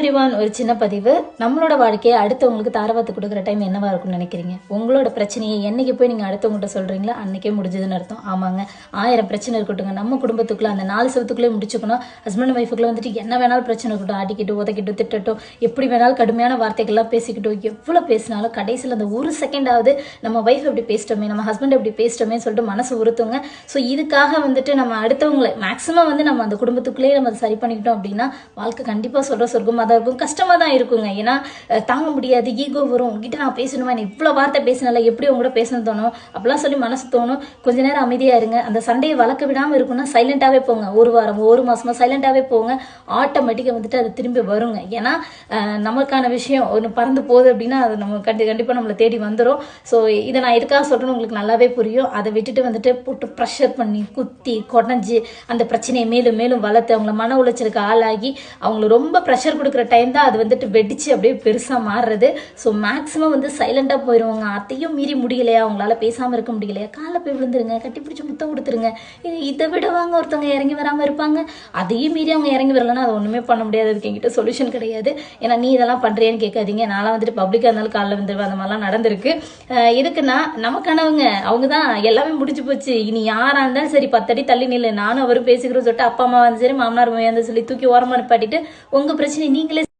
Everyone, ஒரு சின்ன பதிவு. நம்மளோட வாழ்க்கையை அடுத்தவங்களுக்கு தாரவாத்து கொடுக்குற டைம் என்னவா இருக்கும்னு நினைக்கிறீங்க? உங்களோட பிரச்சனையை என்னைக்கு போய் நீங்கள் அடுத்தவங்கள்ட்ட சொல்கிறீங்களா அன்றைக்கே முடிஞ்சதுன்னு அர்த்தம். ஆமாங்க, 1000 பிரச்சனை இருக்கட்டுங்க, நம்ம குடும்பத்துக்குள்ளே அந்த 4 செவத்துக்குள்ளே முடிச்சுக்கணும். ஹஸ்பண்ட் ஒய்ஃபுக்குள்ளே வந்துட்டு என்ன வேணாலும் பிரச்சனை இருக்கட்டும், ஆட்டிக்கிட்டு உதக்கிட்டு திட்டட்டும், எப்படி வேணாலும் கடுமையான வார்த்தைகள்லாம் பேசிக்கிட்டோம், எவ்வளோ பேசினாலும் கடைசியில் அந்த ஒரு செகண்டாவது நம்ம ஒய்ஃப் எப்படி பேசிட்டோமே, நம்ம ஹஸ்பண்ட் எப்படி பேசிட்டோமே சொல்லிட்டு மனசு உறுத்துங்க. ஸோ இதுக்காக வந்துட்டு நம்ம அடுத்தவங்களை மேக்ஸிமம் வந்து நம்ம அந்த குடும்பத்துக்குள்ளேயே நம்ம சரி பண்ணிக்கிட்டோம் அப்படின்னா வாழ்க்கை கண்டிப்பாக சொல்கிற சொர்க்கமாக தான் இருக்கும். கஷ்டமாக தான் இருக்குங்க. ஏன்னா தாங்க முடியாது, ஈகோ வரும். உங்ககிட்ட நான் பேசணுமா, என்ன இவ்வளோ வார்த்தை பேசினால எப்படி உங்கள்கிட்ட பேசணும் தோணும், அப்படிலாம் சொல்லி மனசு தோணும். கொஞ்ச நேரம் அமைதியாக இருங்க. அந்த சண்டையை வளர்க்க விடாமல் இருக்குன்னா சைலண்டாகவே போங்க. ஒரு வாரம் ஒரு மாதமாக சைலண்டாகவே போங்க. ஆட்டோமேட்டிக்காக வந்துட்டு அது திரும்பி வருங்க. ஏன்னா நமக்கான விஷயம் ஒன்று பறந்து போகுது அப்படின்னா அது நம்ம கண்டிப்பாக நம்மளை தேடி வந்துடும். ஸோ இதை நான் எதுக்காக சொல்கிறேன்னு உங்களுக்கு நல்லாவே புரியும். அதை விட்டுட்டு வந்துட்டு போட்டு ப்ரெஷர் பண்ணி குத்தி குடஞ்சி அந்த பிரச்சனையை மேலும் மேலும் வளர்த்து அவங்கள மன உளைச்சலுக்கு ஆளாகி அவங்கள ரொம்ப ப்ரெஷர் கொடுக்குற டைம் தான் அது வந்துட்டு வெடிச்சு அப்படியே பெருசாக மாறுறது. ஸோ மேக்ஸிமம் வந்து சைலண்டாக போயிடுவாங்க. அதையும் மீறி முடியலையா, அவங்களால பேசாமல் இருக்க முடியலையா, காலில் போய் விழுந்துருங்க, கட்டி பிடிச்சி முத்தம் கொடுத்துருங்க. இதை விடவாங்க ஒருத்தவங்க இறங்கி வராமல் இருப்பாங்க. அதையும் மீறி அவங்க இறங்கி வரலன்னா அது ஒன்றுமே பண்ண முடியாது. அதுக்கு என்கிட்ட சொல்யூஷன் கிடையாது. ஏன்னா நீ இதெல்லாம் பண்ணுறியான்னு கேட்காதீங்க. நான்லாம் வந்துட்டு பப்ளிக்காக இருந்தாலும் காலில் வந்துடுவேன். அந்த மாதிரிலாம் நடந்திருக்கு. எதுக்குன்னா நமக்கானவங்க அவங்க தான். எல்லாமே முடிஞ்சு போச்சு. இனி யாராக இருந்தாலும் சரி 10 அடி தள்ளி நில்லு, நானும் அவரும் பேசிக்கிறோம் சொல்லிட்டு அப்பா அம்மா வந்து சரி மாமனார் வந்து சொல்லி தூக்கி ஓரமாக நிப்பாட்டிட்டு உங்கள் பிரச்சனை நீங்களே